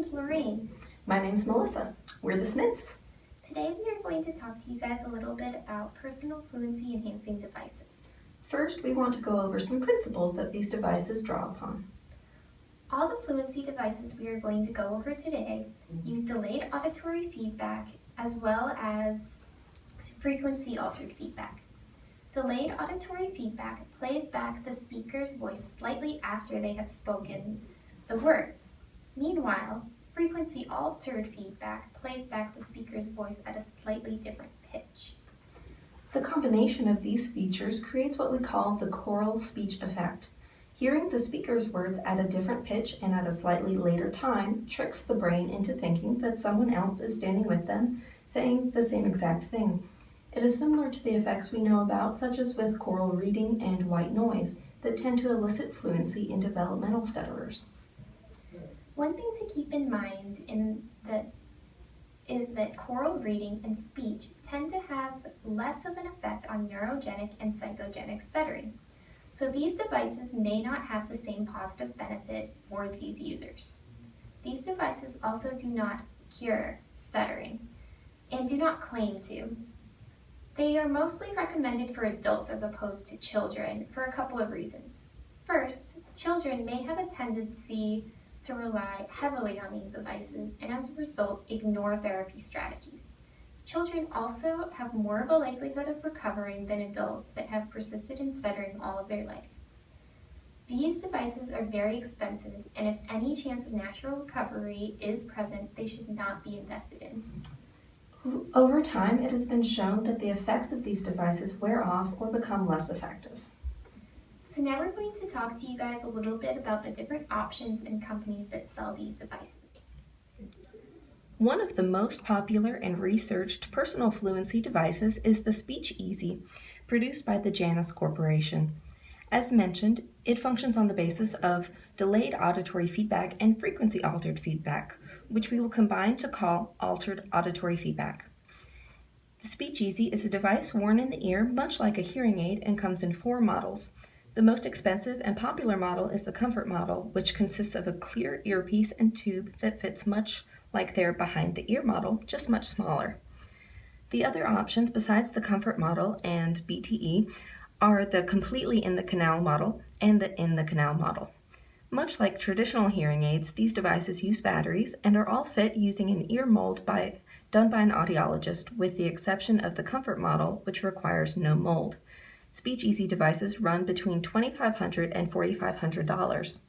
name's Lorraine. My name's Melissa. We're the Smiths. Today we are going to talk to you guys a little bit about personal fluency enhancing devices. First, we want to go over some principles that these devices draw upon. All the fluency devices we are going to go over today use delayed auditory feedback as well as frequency altered feedback. Delayed auditory feedback plays back the speaker's voice slightly after they have spoken the words. Meanwhile, frequency altered feedback plays back the speaker's voice at a slightly different pitch. The combination of these features creates what we call the choral speech effect. Hearing the speaker's words at a different pitch and at a slightly later time tricks the brain into thinking that someone else is standing with them saying the same exact thing. It is similar to the effects we know about, such as with choral reading and white noise, that tend to elicit fluency in developmental stutterers. One thing to keep in mind is that choral reading and speech tend to have less of an effect on neurogenic and psychogenic stuttering. So these devices may not have the same positive benefit for these users. These devices also do not cure stuttering and do not claim to. They are mostly recommended for adults as opposed to children for a couple of reasons. First, children may have a tendency to rely heavily on these devices and as a result ignore therapy strategies. Children also have more of a likelihood of recovering than adults that have persisted in stuttering all of their life. These devices are very expensive, and if any chance of natural recovery is present, they should not be invested in. Over time, it has been shown that the effects of these devices wear off or become less effective. So now we're going to talk to you guys a little bit about the different options and companies that sell these devices. One of the most popular and researched personal fluency devices is the Speech Easy, produced by the Janus Corporation. As mentioned, it functions on the basis of delayed auditory feedback and frequency altered feedback, which we will combine to call altered auditory feedback. The Speech Easy is a device worn in the ear much like a hearing aid and comes in 4 models. The most expensive and popular model is the Comfort model, which consists of a clear earpiece and tube that fits much like their behind the ear model, just much smaller. The other options besides the Comfort model and BTE are the completely in the canal model and the in the canal model. Much like traditional hearing aids, these devices use batteries and are all fit using an ear mold done by an audiologist, with the exception of the Comfort model, which requires no mold. Speech Easy devices run between $2,500 and $4,500.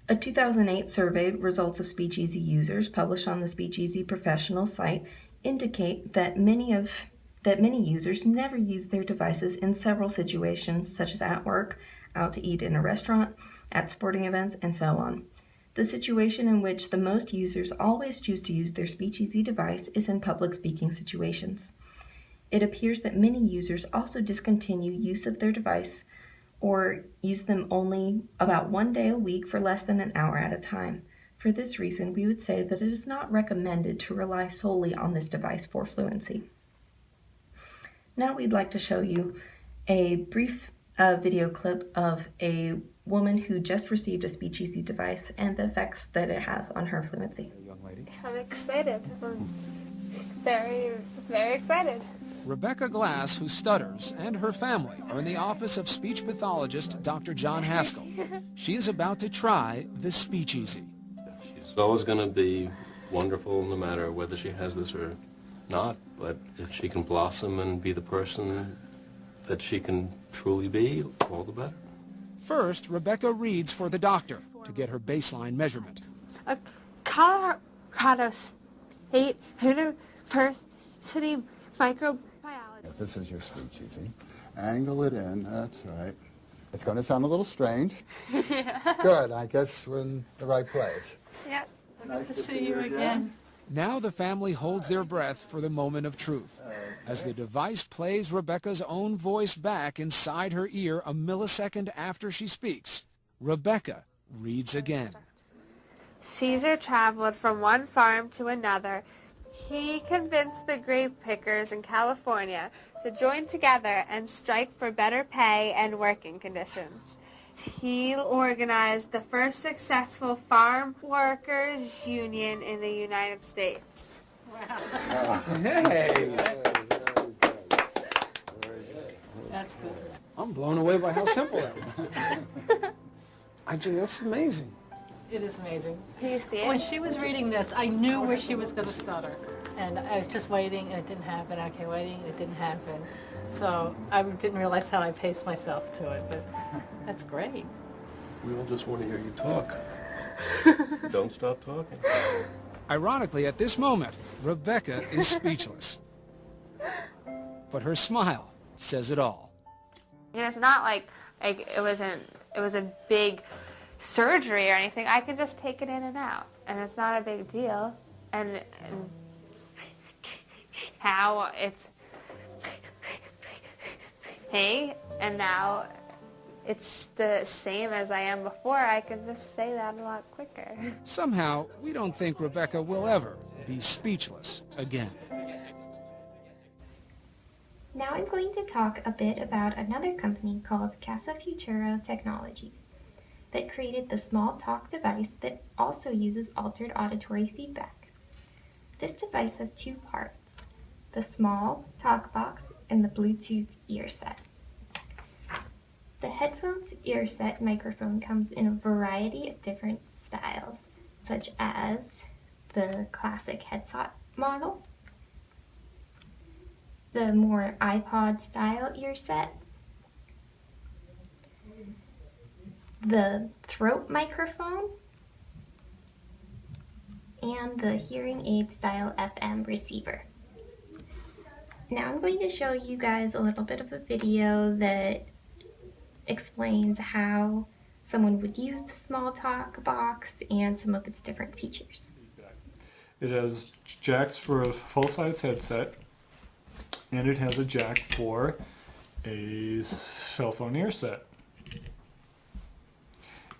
A 2008 survey results of Speech Easy users published on the Speech Easy professional site indicate that many users never use their devices in several situations, such as at work, out to eat in a restaurant, at sporting events, and so on. The situation in which the most users always choose to use their Speech Easy device is in public speaking situations. It appears that many users also discontinue use of their device or use them only about 1 day a week for less than an hour at a time. For this reason, we would say that it is not recommended to rely solely on this device for fluency. Now we'd like to show you a brief video clip of a woman who just received a Speech Easy device and the effects that it has on her fluency. Young lady. I'm excited. I'm very, very excited. Rebecca Glass, who stutters, and her family are in the office of speech pathologist Dr. John Haskell. She is about to try the Speech Easy. She's always going to be wonderful no matter whether she has this or not, but if she can blossom and be the person that she can truly be, all the better. First, Rebecca reads for the doctor to get her baseline measurement. Colorado State University Microbiology. This is your Speech Easy. Angle it in, that's right. It's going to sound a little strange. Yeah. Good, I guess we're in the right place. Yep. Nice to see you again. Now the family holds their breath for the moment of truth, as the device plays Rebecca's own voice back inside her ear a millisecond after she speaks. Rebecca reads again. Caesar traveled from one farm to another. He convinced the grape pickers in California to join together and strike for better pay and working conditions. He organized the first successful farm workers union in the United States. Hey, That's good. I'm blown away by how simple that was. That's amazing. It is amazing. Can you see When it? she was reading this, I knew where she was going to stutter. And I was just waiting, and it didn't happen. Okay, waiting, and it didn't happen. So I didn't realize how I paced myself to it, but that's great. We all just want to hear you talk. Don't stop talking. Ironically, at this moment, Rebecca is speechless. But her smile says it all. And it's not like it was a big surgery or anything. I can just take it in and out, and it's not a big deal. And how it's hey, and now it's the same as I am before. I can just say that a lot quicker. Somehow, we don't think Rebecca will ever be speechless again. Now I'm going to talk a bit about another company called Casa Futuro Technologies that created the small talk device that also uses altered auditory feedback. This device has two parts, the small talk box and the Bluetooth ear set. The headphones ear set microphone comes in a variety of different styles, such as the classic headset model, the more iPod style ear set, the throat microphone, and the hearing aid style FM receiver. Now I'm going to show you guys a little bit of a video that explains how someone would use the small talk box and some of its different features. It has jacks for a full-size headset, and it has a jack for a cell phone ear set.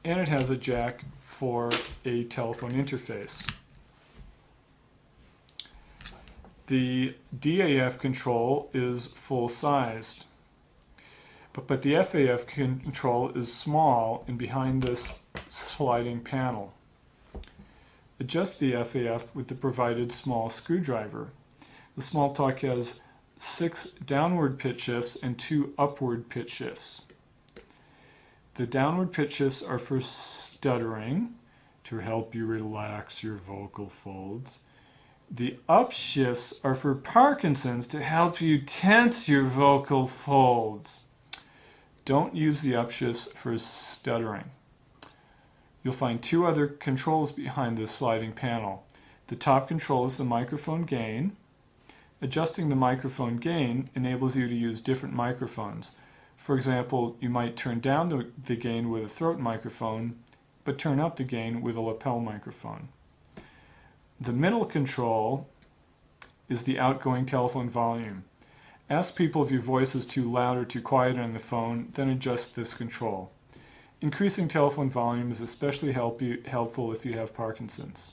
And it has a jack for a telephone interface. The DAF control is full-sized, but the FAF control is small and behind this sliding panel. Adjust the FAF with the provided small screwdriver. The small talk has 6 downward pitch shifts and 2 upward pitch shifts. The downward pitch shifts are for stuttering, to help you relax your vocal folds. The upshifts are for Parkinson's, to help you tense your vocal folds. Don't use the upshifts for stuttering. You'll find 2 other controls behind this sliding panel. The top control is the microphone gain. Adjusting the microphone gain enables you to use different microphones. For example, you might turn down the gain with a throat microphone, but turn up the gain with a lapel microphone. The middle control is the outgoing telephone volume. Ask people if your voice is too loud or too quiet on the phone, then adjust this control. Increasing telephone volume is especially helpful if you have Parkinson's.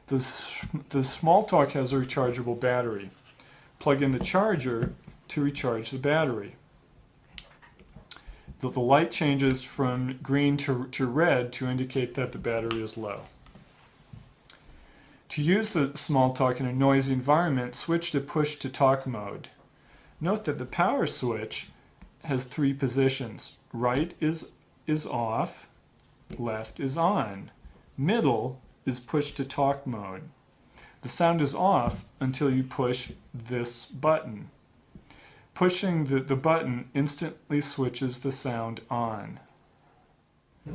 The small talk has a rechargeable battery. Plug in the charger to recharge the battery. The light changes from green to red to indicate that the battery is low. To use the small talk in a noisy environment, switch to push to talk mode. Note that the power switch has 3 positions. Right is off, left is on, middle is push to talk mode. The sound is off until you push this button. Pushing the button instantly switches the sound on.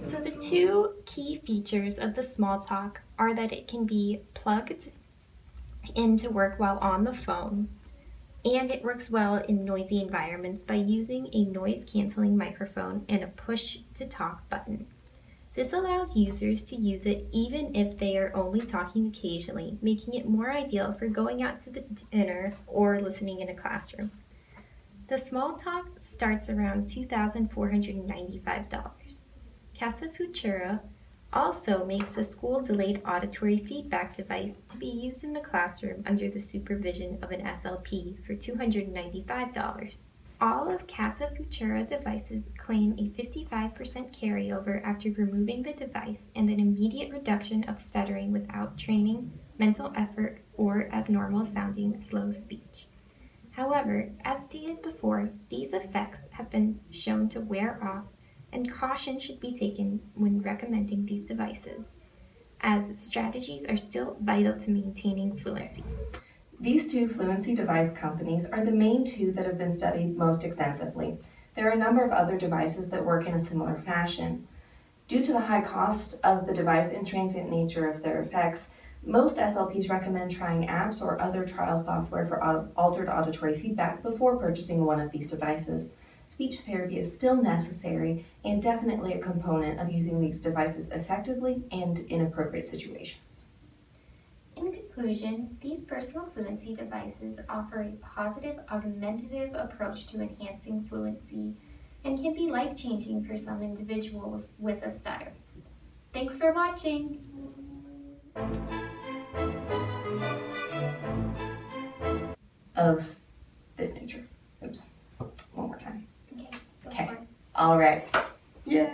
So the 2 key features of the small talk are that it can be plugged in to work while on the phone, and it works well in noisy environments by using a noise-canceling microphone and a push-to-talk button. This allows users to use it even if they are only talking occasionally, making it more ideal for going out to the dinner or listening in a classroom. The small talk starts around $2,495. Casa Futura also makes the school delayed auditory feedback device to be used in the classroom under the supervision of an SLP for $295. All of Casa Futura devices claim a 55% carryover after removing the device and an immediate reduction of stuttering without training, mental effort, or abnormal sounding slow speech. However, as stated before, these effects have been shown to wear off, and caution should be taken when recommending these devices, as strategies are still vital to maintaining fluency. These two fluency device companies are the main two that have been studied most extensively. There are a number of other devices that work in a similar fashion. Due to the high cost of the device and transient nature of their effects, most SLPs recommend trying apps or other trial software for altered auditory feedback before purchasing one of these devices. Speech therapy is still necessary and definitely a component of using these devices effectively and in appropriate situations. In conclusion, these personal fluency devices offer a positive augmentative approach to enhancing fluency and can be life-changing for some individuals with a stutter. Thanks for watching! Of this nature. Oops. One more time. Okay, go Okay. for it. All right. Yay!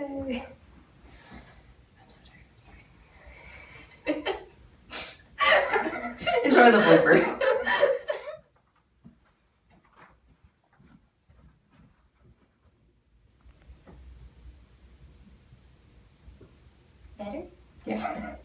I'm so tired. I'm sorry. Enjoy the bloopers. Better? Yeah.